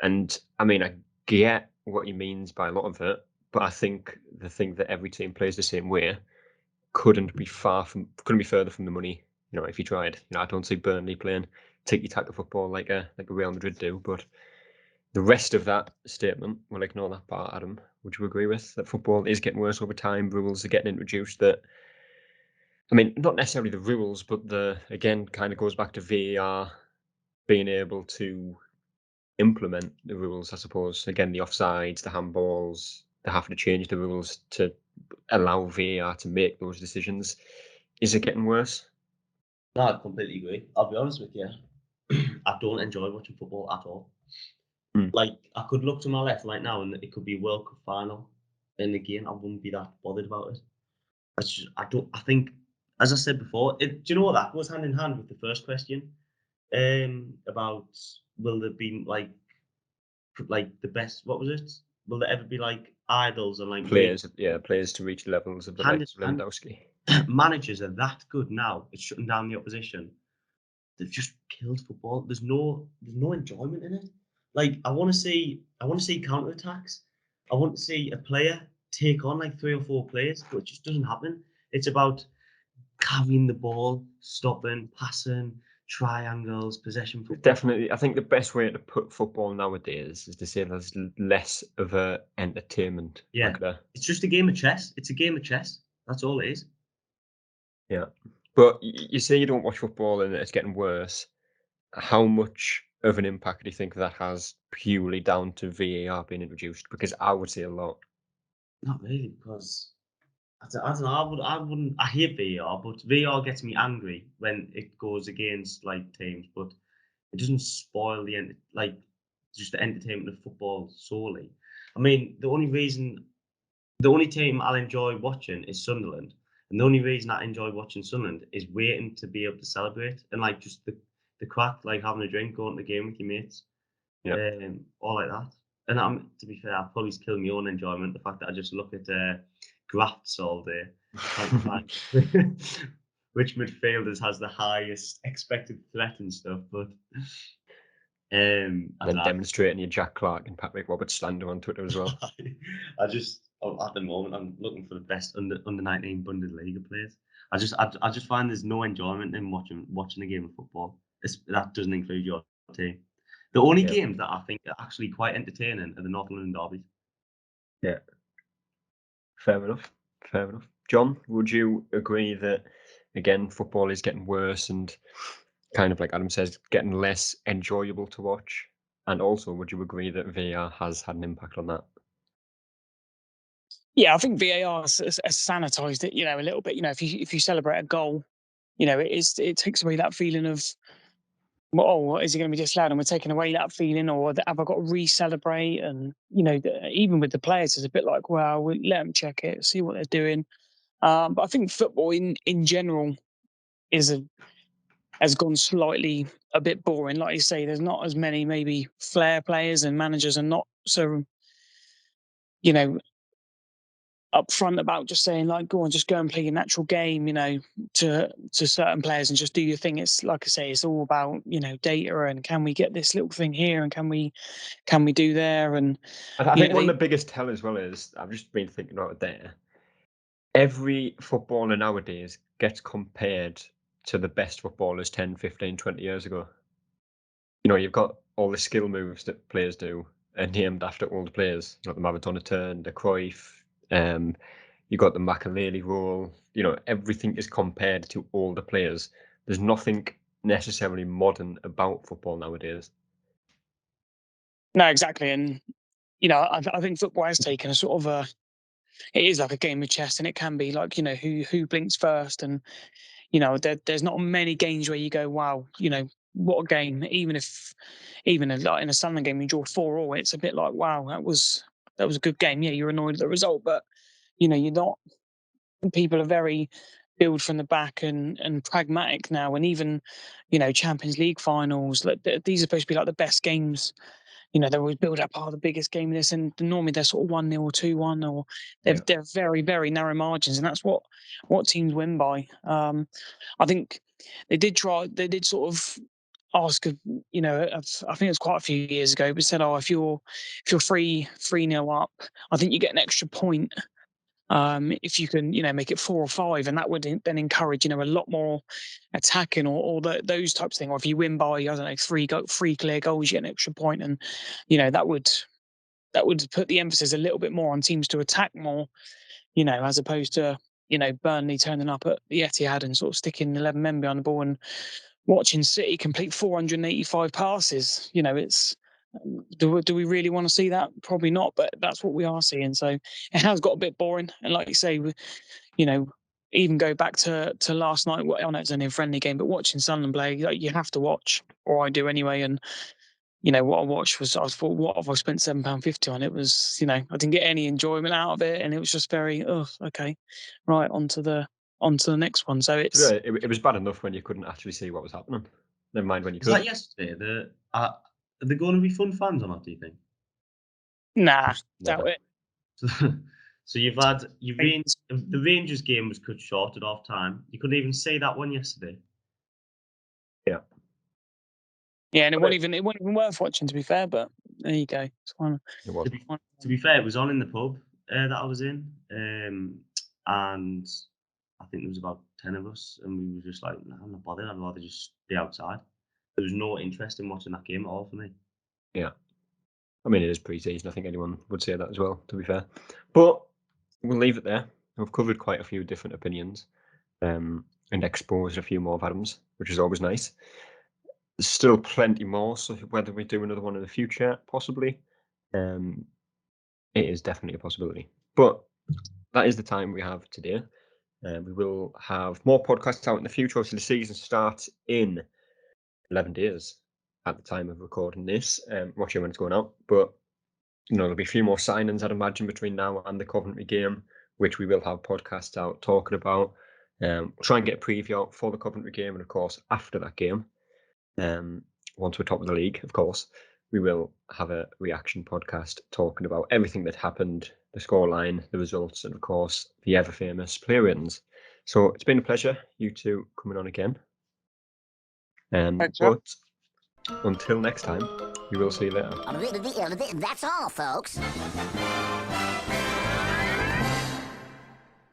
Speaker 1: And I mean, I get what he means by a lot of it, but I think the thing that every team plays the same way couldn't be further from the money. If you tried, I don't see Burnley playing tiki-taka football like a Real Madrid do. But the rest of that statement, we'll ignore that part. Adam, would you agree with that? Football is getting worse over time. Rules are getting introduced that. I mean, not necessarily the rules, but again kind of goes back to VAR being able to implement the rules, I suppose. Again, the offsides, the handballs, they have to change the rules to allow VAR to make those decisions. Is it getting worse?
Speaker 3: No, I completely agree. I'll be honest with you. I don't enjoy watching football at all. Like, I could look to my left right now and it could be a World Cup final. And again, I wouldn't be that bothered about it. I think, as I said before, do you know what, that goes hand in hand with the first question? About will there be like the best, what was it? Will there ever be like idols and like
Speaker 1: players to reach the levels of the likes of Lewandowski?
Speaker 3: Managers are that good now at shutting down the opposition. They've just killed football. There's no enjoyment in it. Like I want to see counter attacks. I want to see a player take on like 3 or 4 players, but it just doesn't happen. It's about carrying the ball, stopping, passing, triangles, possession football.
Speaker 1: Definitely, I think the best way to put football nowadays is to say there's less of a entertainment.
Speaker 3: Yeah, it's just a game of chess. It's a game of chess. That's all it is.
Speaker 1: Yeah, but you say you don't watch football and it's getting worse. How much of an impact do you think that has purely down to VAR being introduced? Because I would say a lot.
Speaker 3: Not really, because I don't know. I hate VAR, but VAR gets me angry when it goes against like teams, but it doesn't spoil just the entertainment of football solely. I mean, the only team I'll enjoy watching is Sunderland, and the only reason I enjoy watching Sunderland is waiting to be able to celebrate and like just the crack, like having a drink, going to the game with your mates, all like that. And to be fair, I've probably killed my own enjoyment, the fact that I just look at graphs all day, which midfielders has the highest expected threat and stuff. But
Speaker 1: then demonstrating your Jack Clark and Patrick Roberts slander on Twitter as well.
Speaker 3: At the moment, I'm looking for the best under 19 Bundesliga players. I just find there's no enjoyment in watching a game of football. That doesn't include your team. The only games that I think are actually quite entertaining are the North London derbies.
Speaker 1: Yeah. Fair enough. John, would you agree that, again, football is getting worse and kind of like Adam says, getting less enjoyable to watch? And also, would you agree that VAR has had an impact on that?
Speaker 2: Yeah, I think VAR has sanitized it, a little bit. If you celebrate a goal, it takes away that feeling of, well, is it going to be disallowed? And we're taking away that feeling, or have I got to re-celebrate? And even with the players, it's a bit like, well, we'll let them check it, see what they're doing. But I think football in general has gone slightly a bit boring. Like you say, there's not as many maybe flair players, and managers are not so upfront about just saying like, go on, just go and play your natural game, to certain players and just do your thing. It's like I say, it's all about data and can we get this little thing here and can we do there, and
Speaker 1: I think one of the biggest tell as well is, I've just been thinking about it there. Every footballer nowadays gets compared to the best footballers 10, 15, 20 years ago. You've got all the skill moves that players do and named after all the players. The Maradona turn, the Cruyff, you've got the Makelele rule. Everything is compared to all the players. There's nothing necessarily modern about football nowadays.
Speaker 2: No, exactly. And I think football has taken a sort of it is like a game of chess, and it can be like who blinks first, and there's not many games where you go, wow, what a game. Even like in a Sunderland game, you draw 4-4, it's a bit like, wow, that was a good game. Yeah, you're annoyed at the result, but you're not. People are very build from the back and pragmatic now, and even Champions League finals. These are supposed to be like the best games. They always build up, the biggest game in this, and normally they're sort of 1-0 or 2-1, or they're very, very narrow margins, and that's what teams win by. I think they did sort of ask, I think it was quite a few years ago, but said, if you're 3-0 up, I think you get an extra point. If you can, make it 4 or 5, and that would then encourage, a lot more attacking or those types of things. Or if you win by, I don't know, 3 clear goals, you get an extra point, and that would put the emphasis a little bit more on teams to attack more, as opposed to Burnley turning up at the Etihad and sort of sticking 11 men behind the ball and watching City complete 485 passes. It's do we really want to see that? Probably not, but that's what we are seeing. So it has got a bit boring. And like you say, even go back to last night. I know it's only a friendly game, but watching Sunderland play, you have to watch, or I do anyway. And what I watched was, I thought, what have I spent £7.50 on? It was, I didn't get any enjoyment out of it, and it was just very, okay, right, on to the next one. So it's
Speaker 1: it was bad enough when you couldn't actually see what was happening. Never mind when you
Speaker 3: Was
Speaker 1: could.
Speaker 3: that yesterday? Are they going to refund fans or not, do you think?
Speaker 2: nah,
Speaker 1: Never.
Speaker 2: doubt it.
Speaker 3: So the Rangers game was cut short at half time. You couldn't even say that one yesterday.
Speaker 1: Yeah.
Speaker 2: Yeah, and it wasn't even worth watching, to be fair. But there you go. It's one.
Speaker 1: It was.
Speaker 3: To be fair, it was on in the pub that I was in, and I think there was about 10 of us, and we were just like, nah, I'm not bothered. I'd rather just be outside. There was no interest in watching that game at all for me.
Speaker 1: Yeah. I mean, it is pre-season. I think anyone would say that as well, to be fair. But we'll leave it there. We've covered quite a few different opinions and exposed a few more of Adam's, which is always nice. There's still plenty more, so whether we do another one in the future, possibly, it is definitely a possibility. But that is the time we have today. We will have more podcasts out in the future. Obviously, the season starts in 11 days at the time of recording this. I'm not sure when it's going out, but there'll be a few more signings, I'd imagine, between now and the Coventry game, which we will have podcasts out talking about. We'll try and get a preview out for the Coventry game, and of course, after that game, once we're top of the league, of course, we will have a reaction podcast talking about everything that happened, the scoreline, the results, and of course, the ever-famous player ratings. So it's been a pleasure, you two coming on again. But until next time, we will see you later.
Speaker 4: That's all, folks.